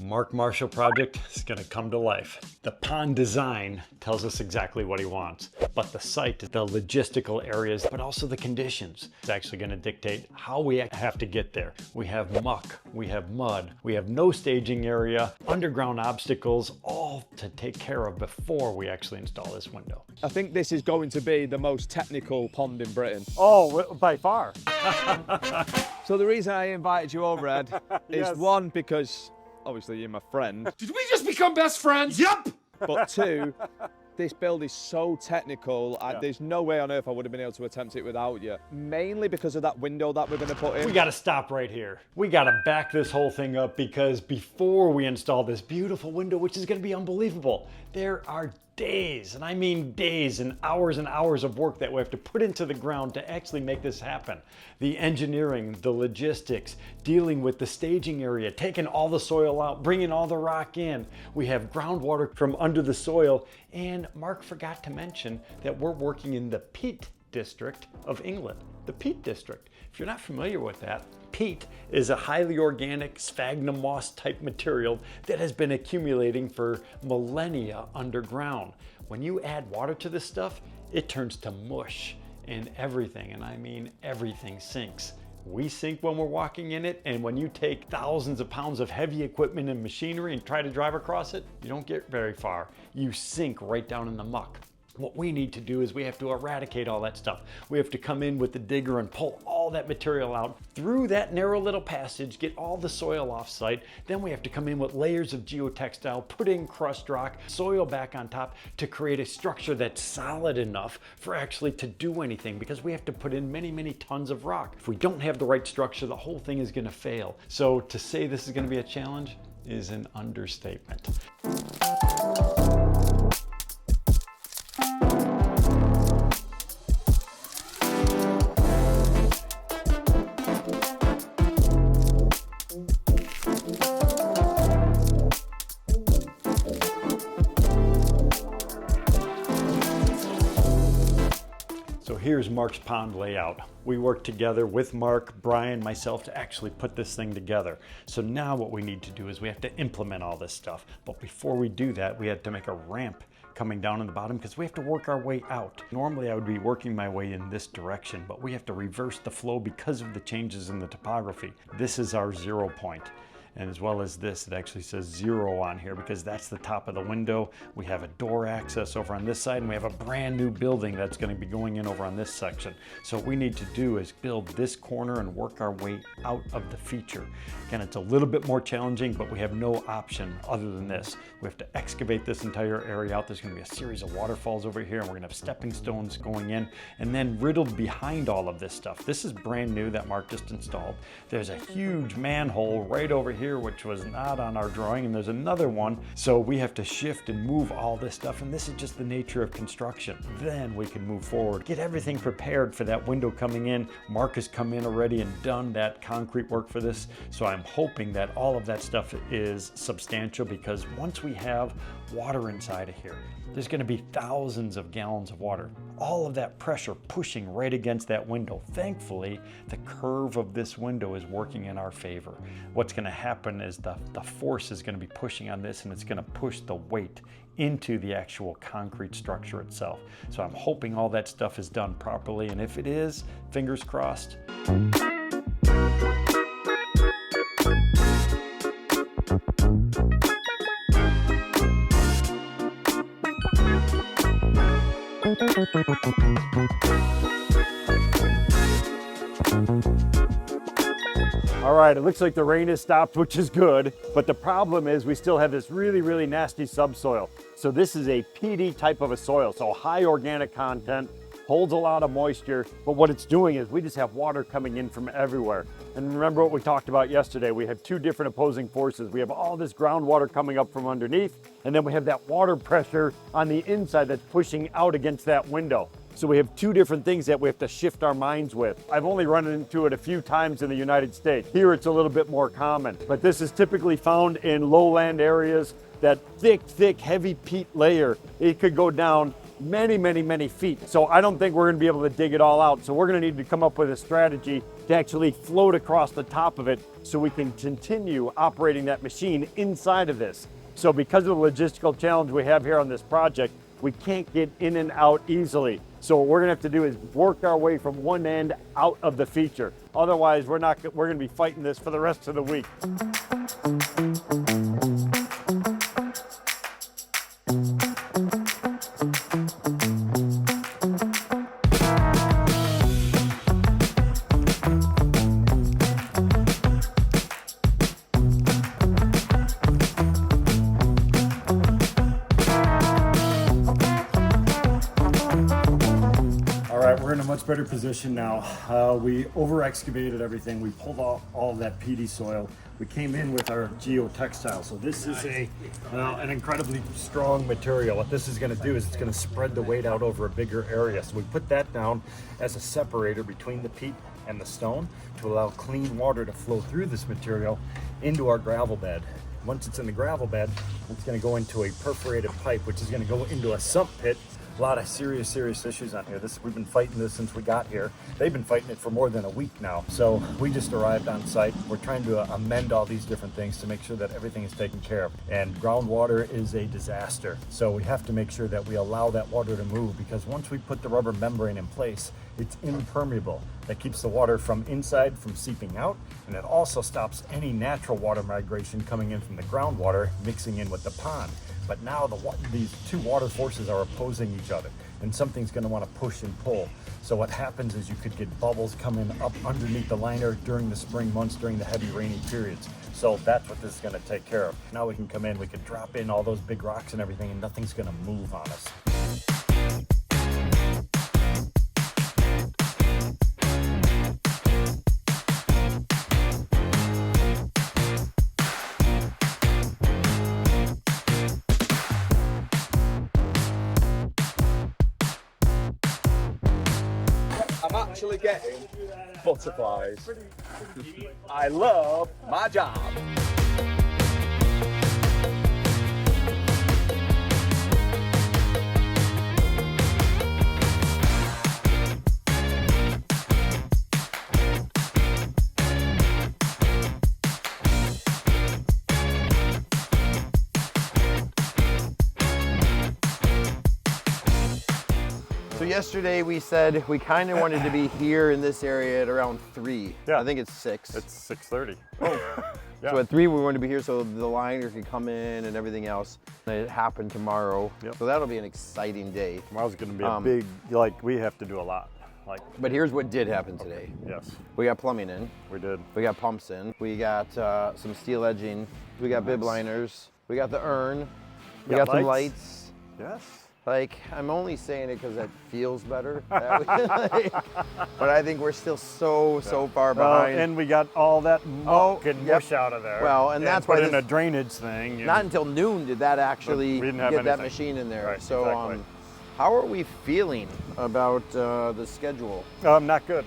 Mark Marshall project is going to come to life. The pond design tells us exactly what he wants, but the site, the logistical areas, but also the conditions, it's actually going to dictate how we have to get there. We have muck, we have mud, we have no staging area, underground obstacles, all to take care of before we actually install this window. I think this is going to be the most technical pond in Britain. Oh, by far. So the reason I invited you over, Ed, is Yes. one, because obviously you're my friend, Did we just become best friends? Yep! but two, this build is so technical, there's no way on earth I would have been able to attempt it without you. Mainly because of that window that we're going to put in. We got to stop right here. We got to back this whole thing up, because before we install this beautiful window, which is going to be unbelievable, there are days, and I mean days and hours of work that we have to put into the ground to actually make this happen. The engineering, the logistics, dealing with the staging area, taking all the soil out, bringing all the rock in. We have groundwater from under the soil, and Mark forgot to mention that we're working in the peat district of England, the peat district. If you're not familiar with that, peat is a highly organic sphagnum moss type material that has been accumulating for millennia underground. When you add water to this stuff, it turns to mush, and everything, and I mean everything, sinks. We sink when we're walking in it, and when you take thousands of pounds of heavy equipment and machinery and try to drive across it, you don't get very far. You sink right down in the muck. What we need to do is we have to eradicate all that stuff. We have to come in with the digger and pull all that material out through that narrow little passage, get all the soil off site. Then we have to come in with layers of geotextile, put in crushed rock, soil back on top to create a structure that's solid enough for actually to do anything, because we have to put in many, many tons of rock. If we don't have the right structure, the whole thing is going to fail. So to say this is going to be a challenge is an understatement. So here's Mark's pond layout. We worked together with Mark, Brian, myself to actually put this thing together. So now what we need to do is we have to implement all this stuff. But before we do that, we had to make a ramp coming down in the bottom, because we have to work our way out. Normally I would be working my way in this direction, but we have to reverse the flow because of the changes in the topography. This is our 0 point. And as well as this, it actually says 0 on here because that's the top of the window. We have a door access over on this side, and we have a brand new building that's going to be going in over on this section. So what we need to do is build this corner and work our way out of the feature. Again, it's a little bit more challenging, but we have no option other than this. We have to excavate this entire area out. There's going to be a series of waterfalls over here, and we're going to have stepping stones going in, and then riddled behind all of this stuff. This is brand new that Mark just installed. There's a huge manhole right over here, which was not on our drawing, and there's another one. So we have to shift and move all this stuff, and this is just the nature of construction. Then we can move forward, get everything prepared for that window coming in. Mark has come in already and done that concrete work for this, so I'm hoping that all of that stuff is substantial, because once we have water inside of here, there's going to be thousands of gallons of water. All of that pressure pushing right against that window. Thankfully, the curve of this window is working in our favor. What's going to happen is the force is going to be pushing on this, and it's going to push the weight into the actual concrete structure itself. So I'm hoping all that stuff is done properly, and if it is, fingers crossed. All right, it looks like the rain has stopped, which is good, but the problem is we still have this really, really nasty subsoil. So this is a peaty type of a soil, so high organic content, holds a lot of moisture, but what it's doing is we just have water coming in from everywhere. And remember what we talked about yesterday, we have two different opposing forces. We have all this groundwater coming up from underneath, and then we have that water pressure on the inside that's pushing out against that window. So we have two different things that we have to shift our minds with. I've only run into it a few times in the United States. Here it's a little bit more common, but this is typically found in lowland areas, that thick, heavy peat layer. It could go down many feet. So I don't think we're gonna be able to dig it all out. So we're gonna need to come up with a strategy to actually float across the top of it so we can continue operating that machine inside of this. So because of the logistical challenge we have here on this project, we can't get in and out easily. So what we're gonna have to do is work our way from one end out of the feature. Otherwise, we're gonna be fighting this for the rest of the week. We're in a much better position now. We over excavated everything. We pulled off all of that peaty soil. We came in with our geotextile. So this is an incredibly strong material. What this is going to do is it's going to spread the weight out over a bigger area. So we put that down as a separator between the peat and the stone to allow clean water to flow through this material into our gravel bed. Once it's in the gravel bed, it's going to go into a perforated pipe, which is going to go into a sump pit. A lot of serious issues on here. We've been fighting this since we got here. They've been fighting it for more than a week now. So we just arrived on site. We're trying to amend all these different things to make sure that everything is taken care of. And groundwater is a disaster. So we have to make sure that we allow that water to move, because once we put the rubber membrane in place, it's impermeable. That keeps the water from inside from seeping out, and it also stops any natural water migration coming in from the groundwater mixing in with the pond. But now these two water forces are opposing each other, and something's going to want to push and pull. So what happens is you could get bubbles coming up underneath the liner during the spring months, during the heavy rainy periods. So that's what this is going to take care of. Now we can come in, we can drop in all those big rocks and everything, and nothing's going to move on us. I'm actually getting butterflies. I love my job. So yesterday we said we kind of wanted to be here in this area at around 3. Yeah. I think it's 6. It's 6:30. Yeah. So at 3 we wanted to be here so the liner could come in and everything else. And it happened tomorrow. Yep. So that'll be an exciting day. Tomorrow's going to be a big, we have to do a lot. But here's what did happen today. Yes, We got plumbing in. we did. We got pumps in. We got some steel edging. We got bib liners. We got the urn. We got some lights. Yes. Like, I'm only saying it because it feels better. But I think we're still so far behind. And we got all that muck and mush out of there. Well, and that's why put in a drainage thing. Not until noon did that actually we didn't have get that anything. machine in there. Right, So, exactly. how are we feeling about the schedule? Not good.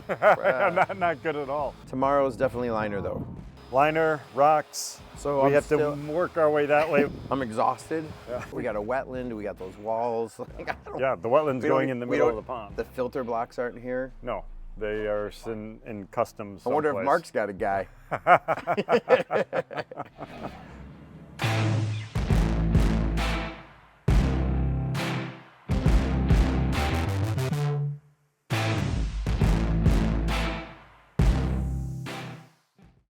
not good at all. Tomorrow's definitely liner though. Liner, rocks. So we I'm have still- to work our way that way. I'm exhausted. We got a wetland. We got those walls. Like, I don't- Yeah, the wetland's we don't- going in the we middle of don't- the pond. The filter blocks aren't here. No, they are in customs. I wonder if someplace. Mark's got a guy.